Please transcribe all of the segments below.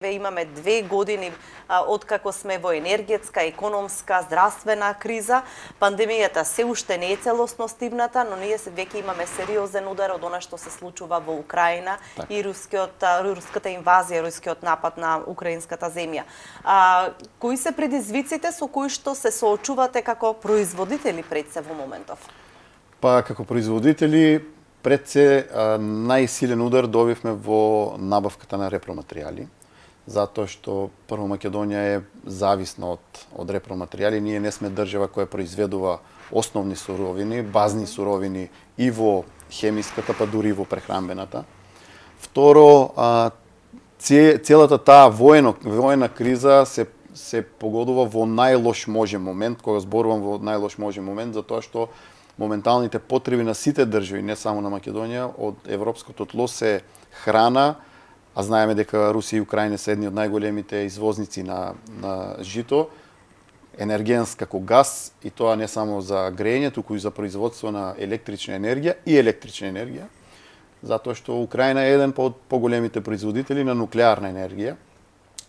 Имаме 2 години откако сме во енергетска, економска, здравствена криза. Пандемијата се уште не е целосно стигната, но ние веќе имаме сериозен удар од она што се случува во Украина и руската инвазија, рускиот напад на украинската земја. Кои се предизвиците со кои што се соочувате како производители пред се во моментов? Па како производители пред се најсилен удар добивме во набавката на репроматеријали. Затоа што прво Македонија е зависна од репроматеријали. Ние не сме држава која произведува основни суровини, базни суровини и во хемиската, па дури и во прехранбената. Второ, целата таа воена криза се погодува во најлош можен момент, кога зборувам во најлош можен момент, затоа што моменталните потреби на сите држави, не само на Македонија, од европското тло се храна, а знаеме дека Русија и Украина се едни од најголемите извозници на жито, енергенс како газ, и тоа не само за грејење, туку и за производство на електрична енергија, затоа што Украина е еден од поголемите производители на нуклеарна енергија,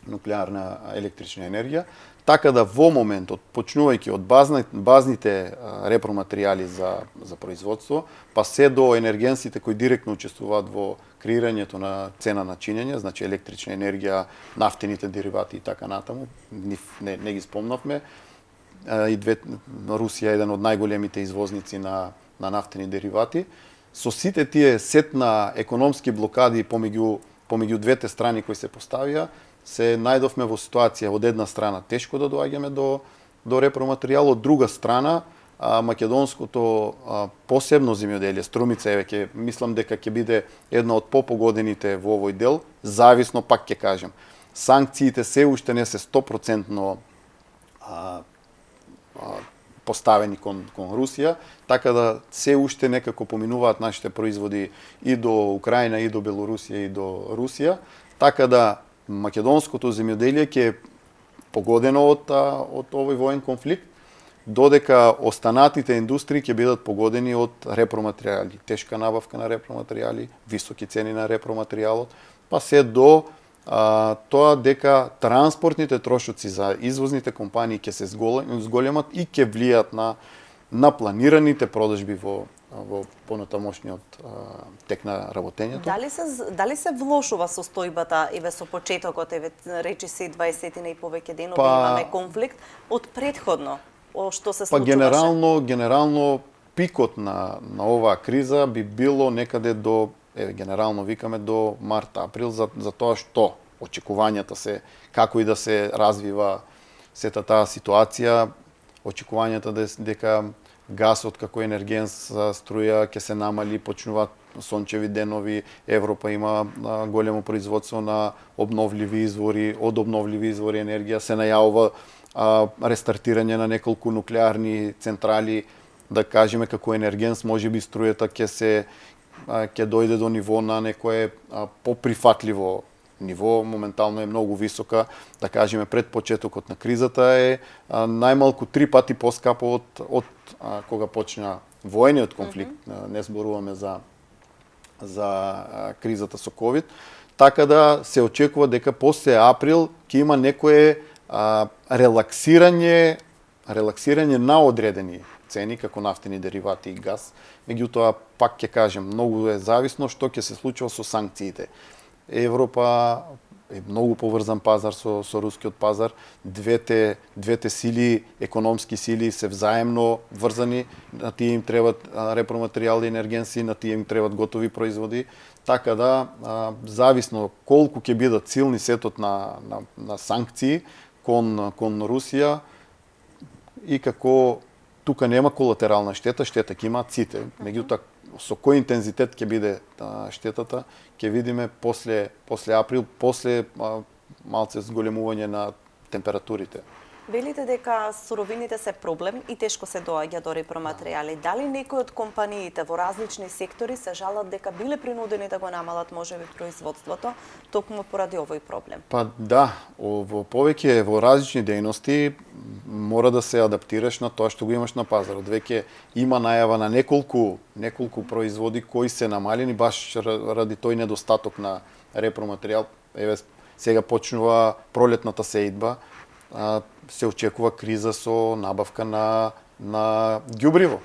нуклеарна електрична енергија, така да во моментот, почнувајќи од базните репроматеријали за производство, па се до енергенсите кои директно учествуваат во креирањето на цена на чинење, значи електрична енергија, нафтените деривати и така натаму, не ги спомнавме. Русија е еден од најголемите извозници на нафтени деривати. Со сите тие сет на економски блокади помеѓу двете страни кои се поставија, се најдовме во ситуација од една страна тешко да доаѓаме до репроматеријал, од друга страна македонското посебно земјоделие, Струмица веќе мислам дека ќе биде една од попогодените во овој дел, зависно пак ќе кажем. Санкциите се уште не се 100% поставени кон Русија, така да се уште некако поминуваат нашите производи и до Украина, и до Белорусија, и до Русија, така да македонското земјоделие ќе е погодено од овој воен конфликт, додека останатите индустрии ќе бидат погодени од репроматеријали, тешка набавка на репроматеријали, високи цени на репроматеријалот, па се до тоа дека транспортните трошоци за извозните компании ќе се зголемат и ќе влијат на планираните продажби во понатамошниот тек на работењето. Дали се влошува состојбата со почетокот, речи се 20 и повеќе денови имаме конфликт од претходно што се случуваше? Генерално пикот на оваа криза би било некаде до генерално викаме до март-април, за тоа што очекувањата се, како и да се развива сета таа ситуација, очекувањата дека гасот како енергенс за струја ќе се намали, почнуваат сончеви денови, Европа има големо производство на обновливи извори, од обновливи извори енергија, се најавува рестартирање на неколку нуклеарни централи, да кажеме како енергенс, можеби струјата ќе дојде до ниво на некое поприфатливо ниво, моментално е многу висока, да кажеме пред почетокот на кризата е најмалку 3 пати поскапо од кога почна воениот конфликт, не зборуваме за кризата со ковид, така да се очекува дека после април ќе има некое релаксирање на одредени цени, како нафтени деривати и газ. Меѓутоа, пак ќе кажем, многу е зависно што ќе се случува со санкциите. Европа е многу поврзан пазар со рускиот пазар. Двете сили, економски сили се взаемно врзани, на тие им требат репроматеријали, енергенси, на тие им требат готови производи, така да зависно колку ќе бидат силни сетот на санкции кон Русија и како тука нема колатерална штета ќе имаат сите. Меѓутоа, со кој интензитет ќе биде штетата, ќе видиме после април, после малце зголемување на температурите Велите дека суровините се проблем и тешко се доаѓа до репроматеријали. Дали некои од компаниите во различни сектори се жалат дека биле принудени да го намалат можеби производството токму поради овој проблем? Па да, во повеќе во различни дејности мора да се адаптираш на тоа што го имаш на пазарот. Веќе има најава на неколку производи кои се намалени баш ради тој недостаток на репроматеријал. Еве сега почнува пролетната сеидба, се очекува криза со набавка на ѓубриво.